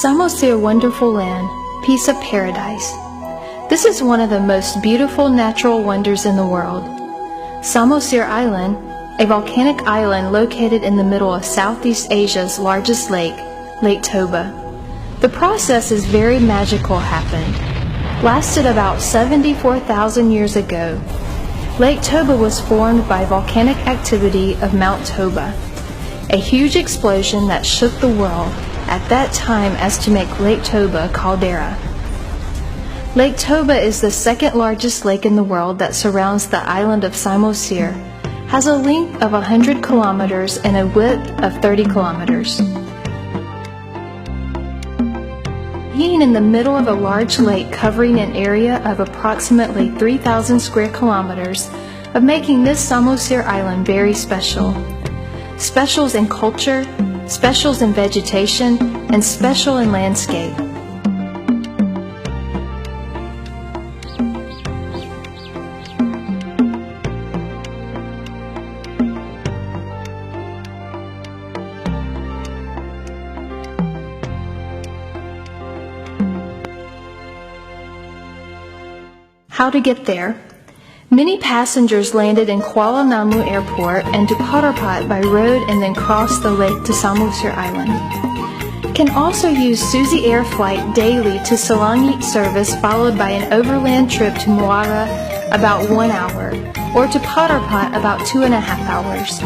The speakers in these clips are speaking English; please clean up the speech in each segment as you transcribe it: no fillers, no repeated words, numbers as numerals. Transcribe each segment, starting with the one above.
Samosir wonderful land, piece of paradise. This is one of the most beautiful natural wonders in the world. Samosir Island, a volcanic island located in the middle of Southeast Asia's largest lake, Lake Toba. The process is very magical happened. Lasted about 74,000 years ago. Lake Toba was formed by volcanic activity of Mount Toba, a huge explosion that shook the world at that time as to make Lake Toba a caldera. Lake Toba is the second largest lake in the world that surrounds the island of Samosir, has a length of 100 kilometers and a width of 30 kilometers. Being in the middle of a large lake covering an area of approximately 3,000 square kilometers of making this Samosir Island very special. Specials in culture, specials in vegetation, and special in landscape. How to get there? Many passengers landed in Kuala Namu Airport and to Potterpot by road and then crossed the lake to Samosir Island. Can also use Suzy Air flight daily to Selangit service followed by an overland trip to Muara about 1 hour or to Potterpot about 2.5 hours.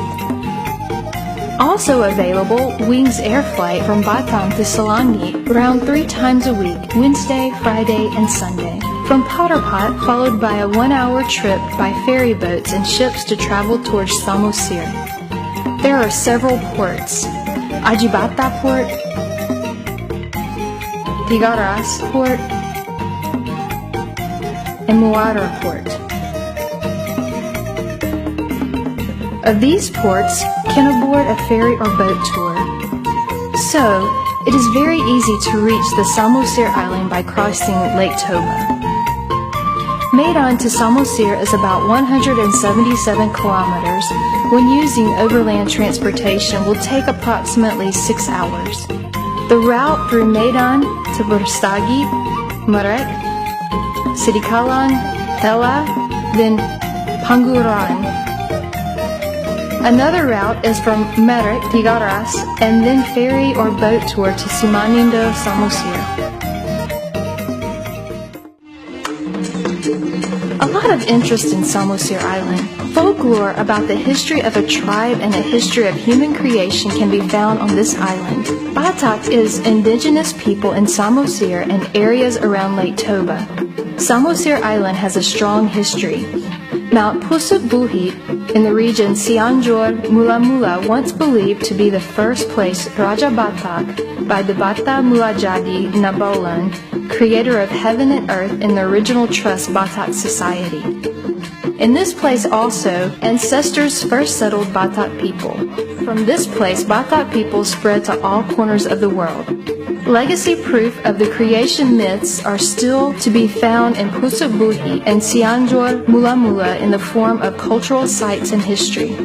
Also available, Wings Air flight from Batam to Selangit around 3 times a week, Wednesday, Friday, and Sunday. From Potterpot, followed by a 1-hour trip by ferry boats and ships to travel towards Samosir. There are several ports: Ajibata Port, Tigaras Port, and Muara Port. Of these ports, can aboard a ferry or boat tour. So, it is very easy to reach the Samosir Island by crossing Lake Toba. Medan to Samosir is about 177 kilometers. When using overland transportation will take approximately 6 hours. The route through Medan to Bersagi, Merak, Sidikalang, Tela, then Panguran. Another route is from Merak, Tigaras, and then ferry or boat tour to Simanindo, Samosir. A lot of interest in Samosir Island. Folklore about the history of a tribe and a history of human creation can be found on this island. Batak is indigenous people in Samosir and areas around Lake Toba. Samosir Island has a strong history. Mount Pusuk Buhit in the region Cianjur, Mula Mula, once believed to be the first place Raja Batak by the Bata Mulajadi Nabolan, creator of heaven and earth in the original Trust Batak society. In this place also, ancestors first settled Batak people. From this place, Batak people spread to all corners of the world. Legacy proof of the creation myths are still to be found in Pusuk Buhi and Cianjur Mula Mula in the form of cultural sites and history.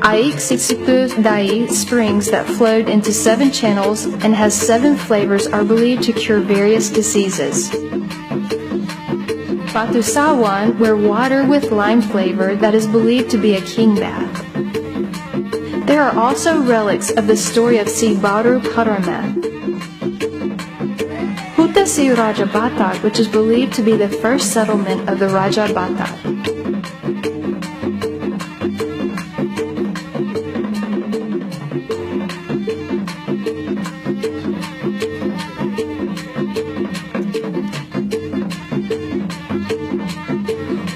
Aik Sitsipu Dai springs that flowed into 7 channels and has 7 flavors are believed to cure various diseases. Batu Sawan, where water with lime flavor that is believed to be a king bath. There are also relics of the story of Si Baru Karama. Huta Si Raja Batak, which is believed to be the first settlement of the Raja Batak.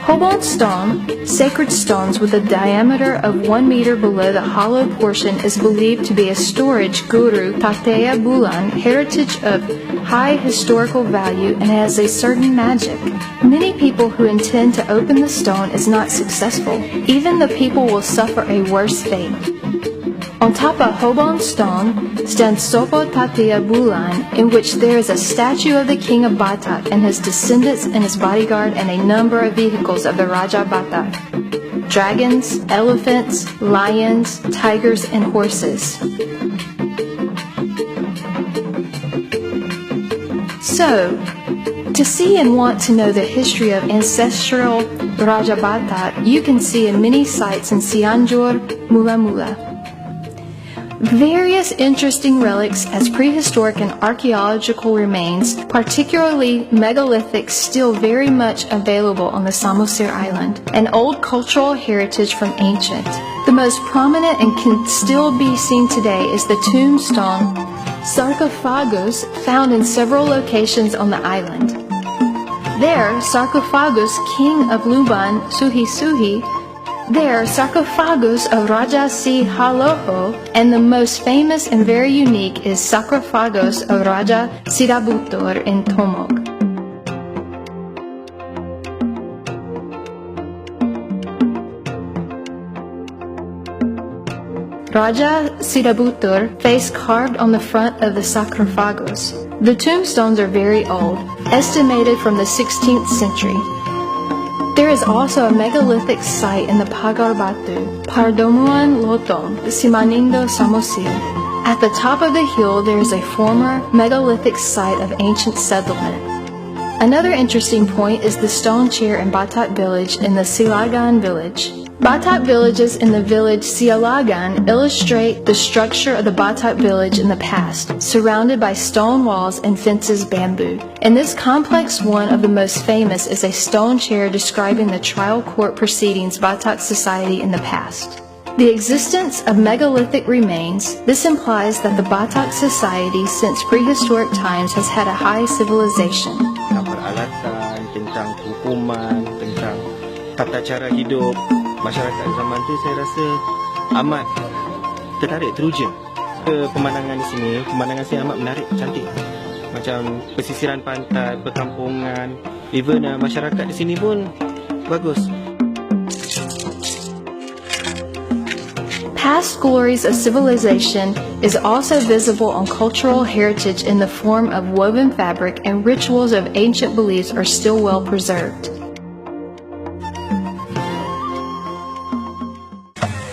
Hobon stone, sacred stones with a diameter of 1 meter below the hollow portion, is believed to be a storage Guru Tateya Bulan, heritage of high historical value and has a certain magic. Many people who intend to open the stone is not successful. Even the people will suffer a worse fate. On top of Hobon stone stands Sopo Tateya Bulan, in which there is a statue of the king of Batak and his descendants and his bodyguard and a number of vehicles of the Raja Batak. Dragons, elephants, lions, tigers, and horses. So, to see and want to know the history of ancestral Raja Batak, you can see in many sites in Cianjur, Mula Mula. Various interesting relics as prehistoric and archaeological remains, particularly megalithic, still very much available on the Samosir Island, and old cultural heritage from ancient. The most prominent and can still be seen today is the tombstone sarcophagus found in several locations on the island. There, sarcophagus King of Luban, Suhi Suhi. There, sarcophagus of Raja Si Haloho, and the most famous and very unique is sarcophagus of Raja Sidabutor in Tomog. Raja Sidabutor face carved on the front of the sarcophagus. The tombstones are very old, estimated from the 16th century. There is also a megalithic site in the Pagar Batu, Pardomuan Lotong, Simanindo Samosir. At the top of the hill there is a former megalithic site of ancient settlement. Another interesting point is the stone chair in Batak village in the Silagan village. Batak villages in the village Sialagan illustrate the structure of the Batak village in the past, surrounded by stone walls and fences bamboo. In this complex, one of the most famous is a stone chair describing the trial court proceedings Batak society in the past. The existence of megalithic remains, this implies that the Batak society since prehistoric times has had a high civilization. Peralatan, tentang hukuman, tentang tata cara hidup masyarakat zaman tu, saya rasa amat tertarik, teruja ke pemandangan di sini. Pemandangan sini amat menarik, cantik. Macam pesisiran pantai, perkampungan, even masyarakat di sini pun bagus. Past glories of civilization is also visible on cultural heritage in the form of woven fabric, and rituals of ancient beliefs are still well preserved.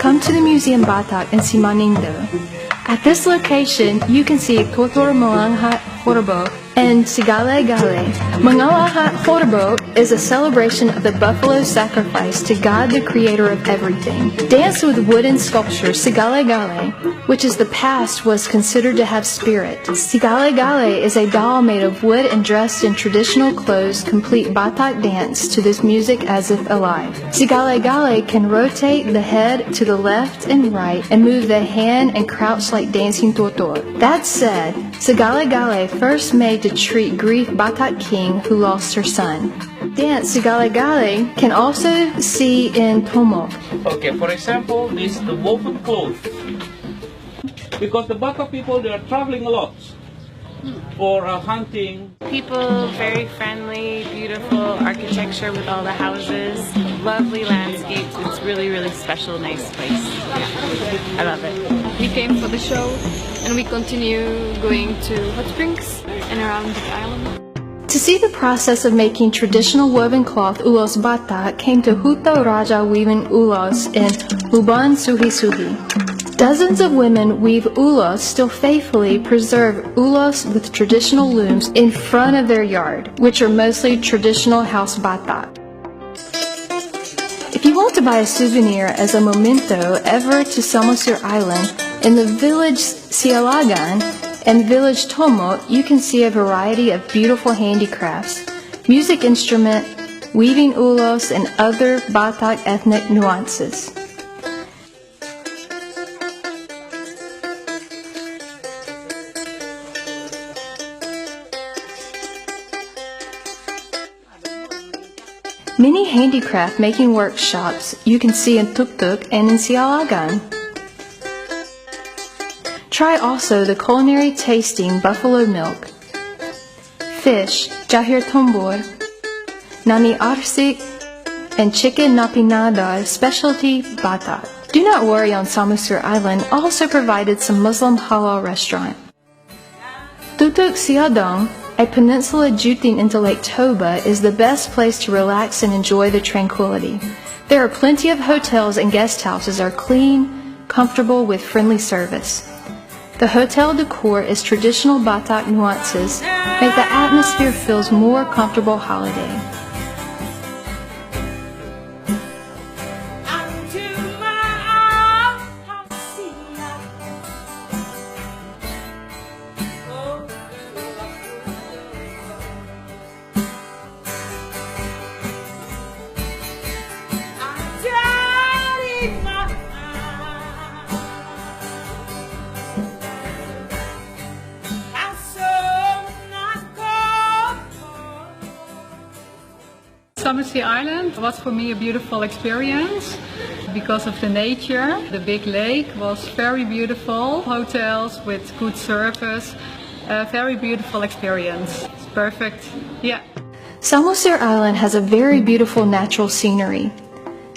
Come to the Museum Batak in Simanindo. At this location, you can see Kotor Malanghat Horbo and Sigale Gale. Mangalahat Horbo is a celebration of the buffalo sacrifice to God, the creator of everything. Dance with wooden sculpture Sigale Gale, which is the past, was considered to have spirit. Sigale Gale is a doll made of wood and dressed in traditional clothes, complete Batak dance to this music as if alive. Sigale Gale can rotate the head to the left and right and move the hand and crouch like dancing totor. That said, Sigale Gale first made to treat grief Batak king who lost her son. Dance Sigale Gale can also see in Tomog. Okay, for example, this the woven cloth. Because the Batak people, they are traveling a lot for hunting. People, very friendly, beautiful architecture with all the houses, lovely landscapes. It's really, really special, nice place. Yeah, I love it. We came for the show and we continue going to hot springs and around the island. To see the process of making traditional woven cloth ulos Batak came to Huto Raja weaving ulos in Luban Suhi Suhi. Dozens of women weave ulos, still faithfully preserve ulos with traditional looms in front of their yard, which are mostly traditional house Batak. If you want to buy a souvenir as a memento ever to Samosir Island, in the village Sialagan and village Tomo, you can see a variety of beautiful handicrafts, music instrument, weaving ulos, and other Batak ethnic nuances. Many handicraft making workshops you can see in Tuk Tuk and in Sialagan. Try also the culinary tasting buffalo milk, fish, jahir tombor, nani arsik, and chicken napinada, specialty Batak. Do not worry, on Samosir Island also provided some Muslim halal restaurant. Tutuk Siadong, a peninsula jutting into Lake Toba, is the best place to relax and enjoy the tranquility. There are plenty of hotels and guest houses are clean, comfortable with friendly service. The hotel decor is traditional Batak nuances, make the atmosphere feels more comfortable holiday. Samosir Island was for me a beautiful experience because of the nature. The big lake was very beautiful, hotels with good service, a very beautiful experience. It's perfect, yeah. Samosir Island has a very beautiful natural scenery.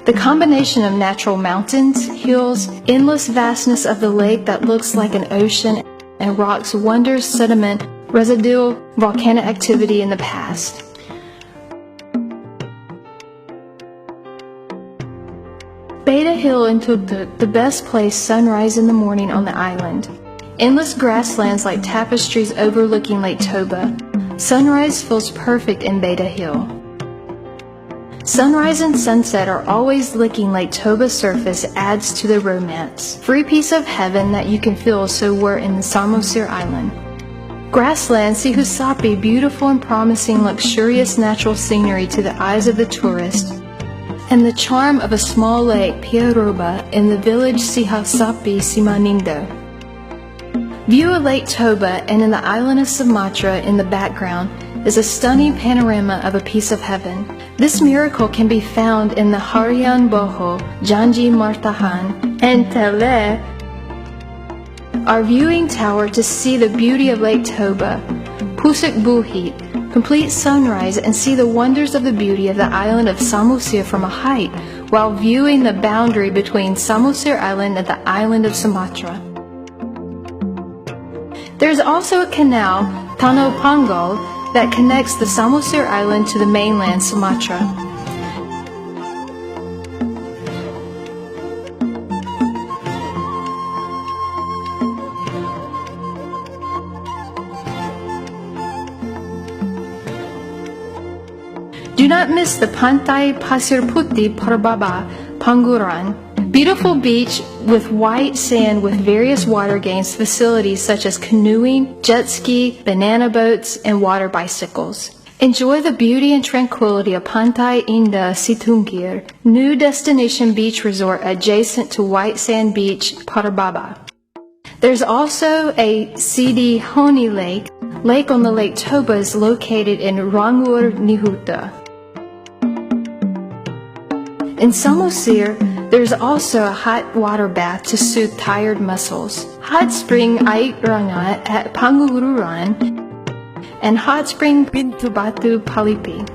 The combination of natural mountains, hills, endless vastness of the lake that looks like an ocean, and rocks wonders sediment, residual volcanic activity in the past. Beta Hill in Tuktuk, the best place sunrise in the morning on the island. Endless grasslands like tapestries overlooking Lake Toba. Sunrise feels perfect in Beta Hill. Sunrise and sunset are always licking Lake Toba's surface adds to the romance. Free piece of heaven that you can feel so we're in Samosir Island. Grassland Sihusapi, beautiful and promising luxurious natural scenery to the eyes of the tourist. And the charm of a small lake, Piaroba, in the village Sihusapi, Simanindo. View of Lake Toba and in the island of Sumatra in the background is a stunning panorama of a piece of heaven. This miracle can be found in the Harian Boho, Janji Martahan, and Tele, our viewing tower to see the beauty of Lake Toba, Pusik Buhit, complete sunrise and see the wonders of the beauty of the island of Samosir from a height while viewing the boundary between Samosir Island and the island of Sumatra. There is also a canal, Tano Pangal, that connects the Samosir Island to the mainland Sumatra. Do not miss the Pantai Pasir Putih Parbaba Panguran, beautiful beach with white sand with various water games facilities such as canoeing, jet ski, banana boats, and water bicycles. Enjoy the beauty and tranquility of Pantai Indah Situngkir, new destination beach resort adjacent to White Sand Beach, Parbaba. There's also a Sidi Honi Lake. Lake on the Lake Toba is located in Rangur Nihuta. In Samosir, there's also a hot water bath to soothe tired muscles. Hot spring Ait Rangat at Pangururan and hot spring Pintu Batu Palipi.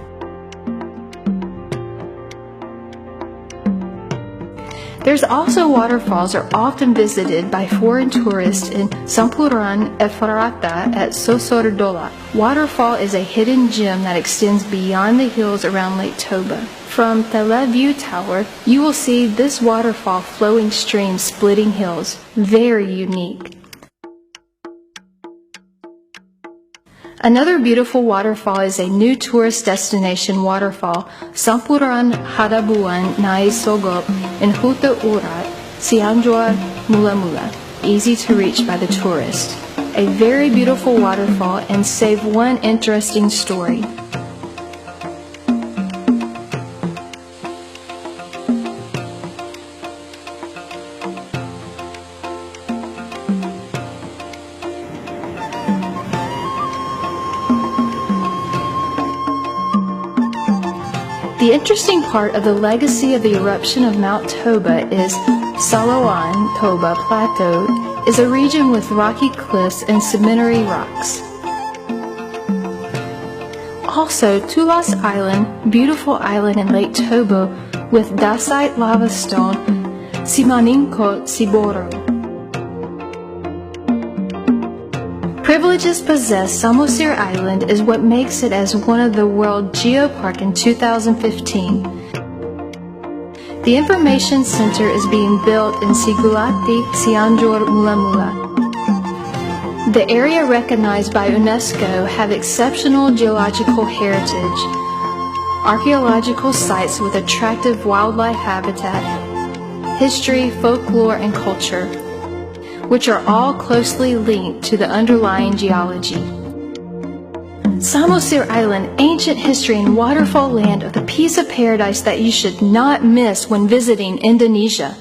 There's also waterfalls are often visited by foreign tourists in Sampuran Efarata at Sosordola. Waterfall is a hidden gem that extends beyond the hills around Lake Toba. From Tele View Tower, you will see this waterfall flowing stream splitting hills. Very unique. Another beautiful waterfall is a new tourist destination waterfall, Sampuran Hadabuan Nai Sogop in Huta Urat, Cianjur, Mula Mula, easy to reach by the tourist. A very beautiful waterfall and save one interesting story. The interesting part of the legacy of the eruption of Mount Toba is Salawan Toba Plateau is a region with rocky cliffs and sedimentary rocks. Also, Tulas Island, beautiful island in Lake Toba with dacite lava stone, Simaningkot Siboro. Privileges possessed, Samosir Island is what makes it as one of the World Geopark in 2015. The Information Center is being built in Sigulati, Cianjur, Mula Mula. The area recognized by UNESCO have exceptional geological heritage, archaeological sites with attractive wildlife habitat, history, folklore, and culture, which are all closely linked to the underlying geology. Samosir Island, ancient history and waterfall land are the piece of paradise that you should not miss when visiting Indonesia.